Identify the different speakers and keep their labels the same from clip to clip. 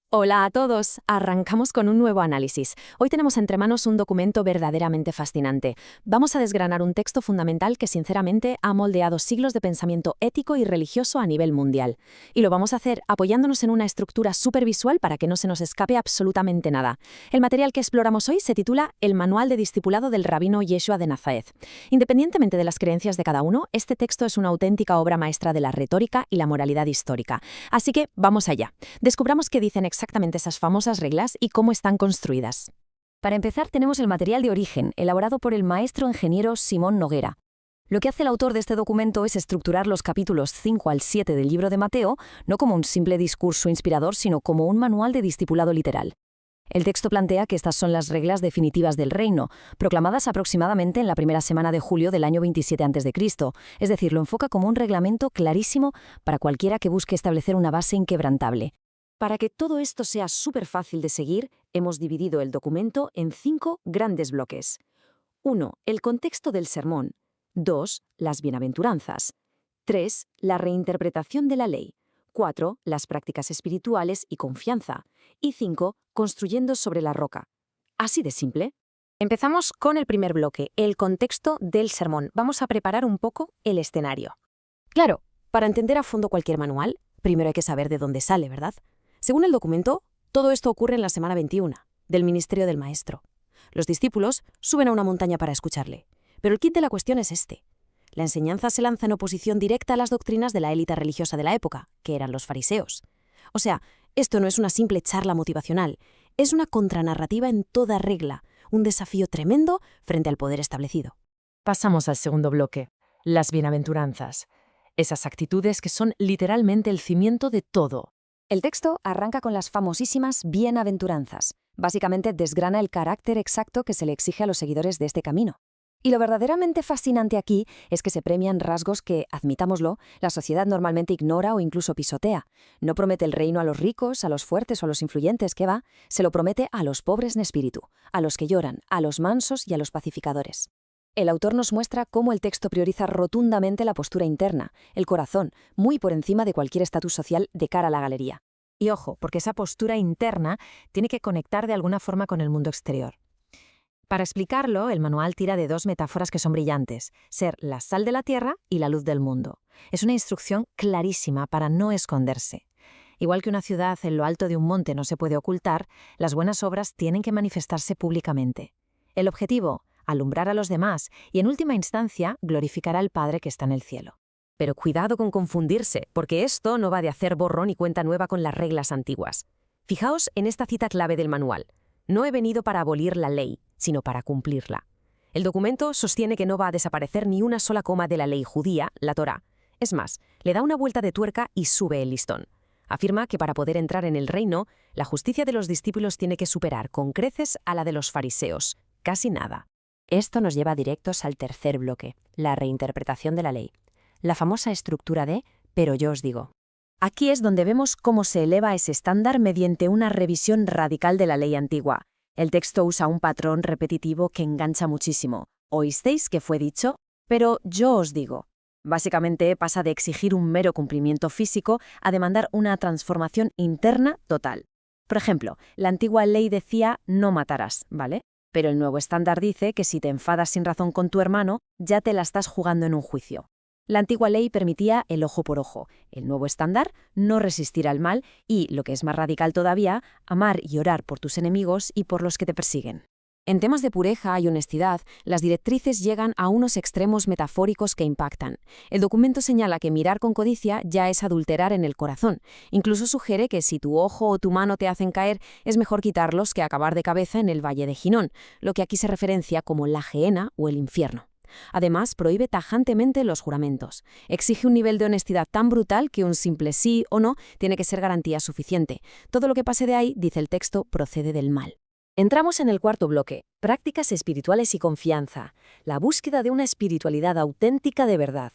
Speaker 1: Hola a todos, arrancamos con un nuevo análisis. Hoy tenemos entre manos un documento verdaderamente fascinante. Vamos a desgranar un texto fundamental que sinceramente ha moldeado siglos de pensamiento ético y religioso a nivel mundial. Y lo vamos a hacer apoyándonos en una estructura supervisual para que no se nos escape absolutamente nada. El material que exploramos hoy se titula El Manual de Discipulado del Rabino Yeshua de Nazaret. Independientemente de las creencias de cada uno, este texto es una auténtica obra maestra de la retórica y la moralidad histórica. Así que vamos allá. Descubramos qué dicen exactamente esas famosas reglas y cómo están construidas.
Speaker 2: Para empezar, tenemos el material de origen, elaborado por el maestro ingeniero Simón Noguera. Lo que hace el autor de este documento es estructurar los capítulos 5 al 7 del libro de Mateo, no como un simple discurso inspirador, sino como un manual de discipulado literal. El texto plantea que estas son las reglas definitivas del reino, proclamadas aproximadamente en la primera semana de julio del año 27 a.C., es decir, lo enfoca como un reglamento clarísimo para cualquiera que busque establecer una base inquebrantable. Para que todo esto sea súper fácil de seguir, hemos dividido el documento en 5 grandes bloques. 1. El contexto del sermón. 2. Las bienaventuranzas. 3. La reinterpretación de la ley. 4. Las prácticas espirituales y confianza. Y 5. Construyendo sobre la roca. Así de simple.
Speaker 1: Empezamos con el primer bloque, el contexto del sermón. Vamos a preparar un poco el escenario. Claro, para entender a fondo cualquier manual, primero hay que saber de dónde sale, ¿verdad? Según el documento, todo esto ocurre en la semana 21, del ministerio del maestro. Los discípulos suben a una montaña para escucharle. Pero el kit de la cuestión es este. La enseñanza se lanza en oposición directa a las doctrinas de la élite religiosa de la época, que eran los fariseos. O sea, esto no es una simple charla motivacional, es una contranarrativa en toda regla, un desafío tremendo frente al poder establecido.
Speaker 3: Pasamos al segundo bloque, las bienaventuranzas. Esas actitudes que son literalmente el cimiento de todo.
Speaker 2: El texto arranca con las famosísimas bienaventuranzas. Básicamente desgrana el carácter exacto que se le exige a los seguidores de este camino. Y lo verdaderamente fascinante aquí es que se premian rasgos que, admitámoslo, la sociedad normalmente ignora o incluso pisotea. No promete el reino a los ricos, a los fuertes o a los influyentes, ¿qué va? Se lo promete a los pobres en espíritu, a los que lloran, a los mansos y a los pacificadores. El autor nos muestra cómo el texto prioriza rotundamente la postura interna, el corazón, muy por encima de cualquier estatus social de cara a la galería.
Speaker 3: Y ojo, porque esa postura interna tiene que conectar de alguna forma con el mundo exterior. Para explicarlo, el manual tira de 2 metáforas que son brillantes, ser la sal de la tierra y la luz del mundo. Es una instrucción clarísima para no esconderse. Igual que una ciudad en lo alto de un monte no se puede ocultar, las buenas obras tienen que manifestarse públicamente. El objetivo, alumbrar a los demás y, en última instancia, glorificar al Padre que está en el cielo.
Speaker 1: Pero cuidado con confundirse, porque esto no va de hacer borrón y cuenta nueva con las reglas antiguas. Fijaos en esta cita clave del manual. No he venido para abolir la ley, sino para cumplirla. El documento sostiene que no va a desaparecer ni una sola coma de la ley judía, la Torá. Es más, le da una vuelta de tuerca y sube el listón. Afirma que para poder entrar en el reino, la justicia de los discípulos tiene que superar con creces a la de los fariseos. Casi nada. Esto nos lleva directos al tercer bloque, la reinterpretación de la ley. La famosa estructura de «pero yo os digo». Aquí es donde vemos cómo se eleva ese estándar mediante una revisión radical de la ley antigua. El texto usa un patrón repetitivo que engancha muchísimo. Oísteis que fue dicho, pero yo os digo. Básicamente pasa de exigir un mero cumplimiento físico a demandar una transformación interna total. Por ejemplo, la antigua ley decía no matarás, ¿vale? Pero el nuevo estándar dice que si te enfadas sin razón con tu hermano, ya te la estás jugando en un juicio. La antigua ley permitía el ojo por ojo, el nuevo estándar, no resistir al mal y, lo que es más radical todavía, amar y orar por tus enemigos y por los que te persiguen. En temas de pureza y honestidad, las directrices llegan a unos extremos metafóricos que impactan. El documento señala que mirar con codicia ya es adulterar en el corazón. Incluso sugiere que si tu ojo o tu mano te hacen caer, es mejor quitarlos que acabar de cabeza en el Valle de Ginón, lo que aquí se referencia como la Gehenna o el infierno. Además, prohíbe tajantemente los juramentos. Exige un nivel de honestidad tan brutal que un simple sí o no tiene que ser garantía suficiente. Todo lo que pase de ahí, dice el texto, procede del mal. Entramos en el cuarto bloque, prácticas espirituales y confianza, la búsqueda de una espiritualidad auténtica de verdad.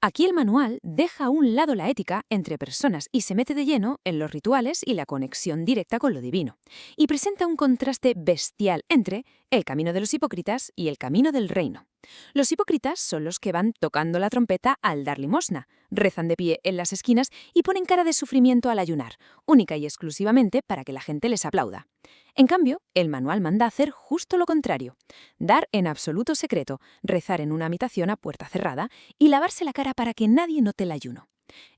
Speaker 1: Aquí el manual deja a un lado la ética entre personas y se mete de lleno en los rituales y la conexión directa con lo divino. Y presenta un contraste bestial entre el camino de los hipócritas y el camino del reino.
Speaker 4: Los hipócritas son los que van tocando la trompeta al dar limosna, rezan de pie en las esquinas y ponen cara de sufrimiento al ayunar, única y exclusivamente para que la gente les aplauda. En cambio, el manual manda hacer justo lo contrario: dar en absoluto secreto, rezar en una habitación a puerta cerrada y lavarse la cara para que nadie note el ayuno.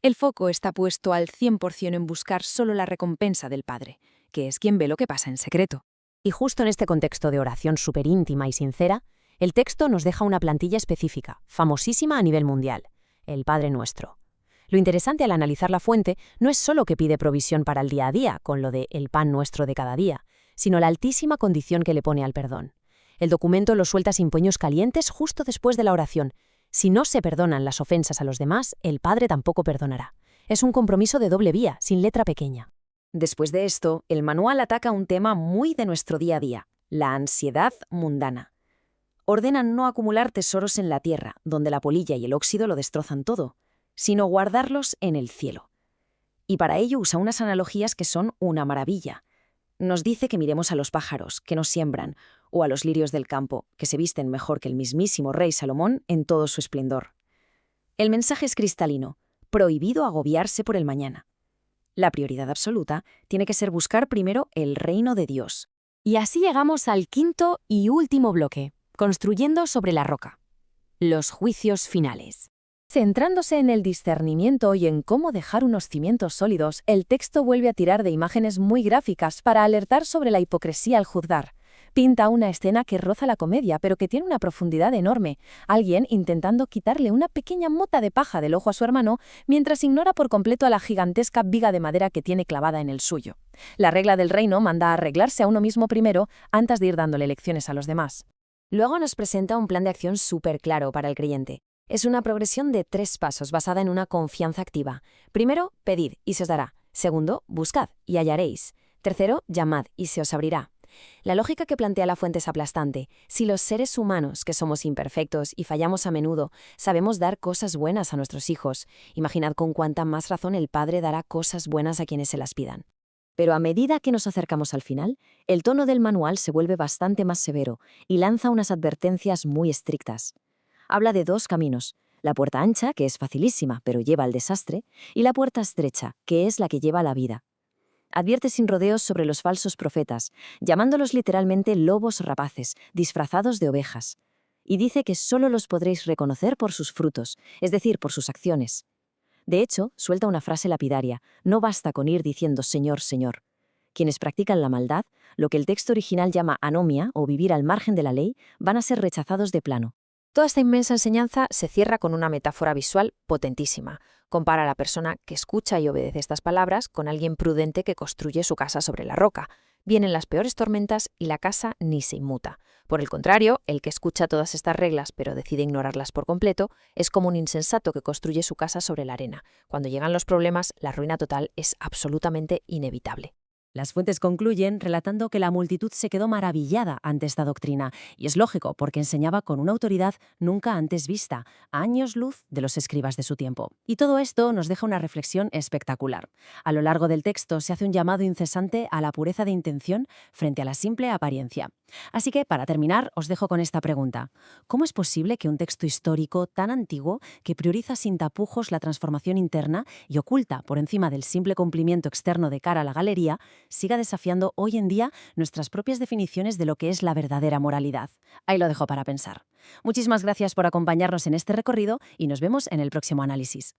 Speaker 4: El foco está puesto al 100% en buscar solo la recompensa del Padre, que es quien ve lo que pasa en secreto.
Speaker 1: Y justo en este contexto de oración súper íntima y sincera, el texto nos deja una plantilla específica, famosísima a nivel mundial, el Padre Nuestro. Lo interesante al analizar la fuente no es solo que pide provisión para el día a día, con lo de el pan nuestro de cada día, sino la altísima condición que le pone al perdón. El documento lo suelta sin puños calientes justo después de la oración. Si no se perdonan las ofensas a los demás, el Padre tampoco perdonará. Es un compromiso de doble vía, sin letra pequeña. Después de esto, el manual ataca un tema muy de nuestro día a día, la ansiedad mundana. Ordenan no acumular tesoros en la tierra, donde la polilla y el óxido lo destrozan todo, sino guardarlos en el cielo. Y para ello usa unas analogías que son una maravilla. Nos dice que miremos a los pájaros, que no siembran, o a los lirios del campo, que se visten mejor que el mismísimo rey Salomón en todo su esplendor. El mensaje es cristalino: prohibido agobiarse por el mañana. La prioridad absoluta tiene que ser buscar primero el reino de Dios. Y así llegamos al quinto y último bloque, construyendo sobre la roca: los juicios finales. Centrándose en el discernimiento y en cómo dejar unos cimientos sólidos, el texto vuelve a tirar de imágenes muy gráficas para alertar sobre la hipocresía al juzgar. Pinta una escena que roza la comedia, pero que tiene una profundidad enorme. Alguien intentando quitarle una pequeña mota de paja del ojo a su hermano, mientras ignora por completo a la gigantesca viga de madera que tiene clavada en el suyo. La regla del reino manda a arreglarse a uno mismo primero, antes de ir dándole lecciones a los demás. Luego nos presenta un plan de acción súper claro para el creyente. Es una progresión de 3 pasos basada en una confianza activa. Primero, pedid y se os dará. Segundo, buscad y hallaréis. Tercero, llamad y se os abrirá. La lógica que plantea la fuente es aplastante. Si los seres humanos, que somos imperfectos y fallamos a menudo, sabemos dar cosas buenas a nuestros hijos, imaginad con cuánta más razón el Padre dará cosas buenas a quienes se las pidan. Pero a medida que nos acercamos al final, el tono del manual se vuelve bastante más severo y lanza unas advertencias muy estrictas. Habla de 2 caminos: la puerta ancha, que es facilísima, pero lleva al desastre, y la puerta estrecha, que es la que lleva a la vida. Advierte sin rodeos sobre los falsos profetas, llamándolos literalmente lobos rapaces, disfrazados de ovejas. Y dice que solo los podréis reconocer por sus frutos, es decir, por sus acciones. De hecho, suelta una frase lapidaria: no basta con ir diciendo Señor, Señor. Quienes practican la maldad, lo que el texto original llama anomia o vivir al margen de la ley, van a ser rechazados de plano. Toda esta inmensa enseñanza se cierra con una metáfora visual potentísima. Compara a la persona que escucha y obedece estas palabras con alguien prudente que construye su casa sobre la roca. Vienen las peores tormentas y la casa ni se inmuta. Por el contrario, el que escucha todas estas reglas pero decide ignorarlas por completo es como un insensato que construye su casa sobre la arena. Cuando llegan los problemas, la ruina total es absolutamente inevitable. Las fuentes concluyen relatando que la multitud se quedó maravillada ante esta doctrina, y es lógico porque enseñaba con una autoridad nunca antes vista, a años luz de los escribas de su tiempo. Y todo esto nos deja una reflexión espectacular. A lo largo del texto se hace un llamado incesante a la pureza de intención frente a la simple apariencia. Así que, para terminar, os dejo con esta pregunta: ¿cómo es posible que un texto histórico tan antiguo, que prioriza sin tapujos la transformación interna y oculta por encima del simple cumplimiento externo de cara a la galería, siga desafiando hoy en día nuestras propias definiciones de lo que es la verdadera moralidad? Ahí lo dejo para pensar. Muchísimas gracias por acompañarnos en este recorrido y nos vemos en el próximo análisis.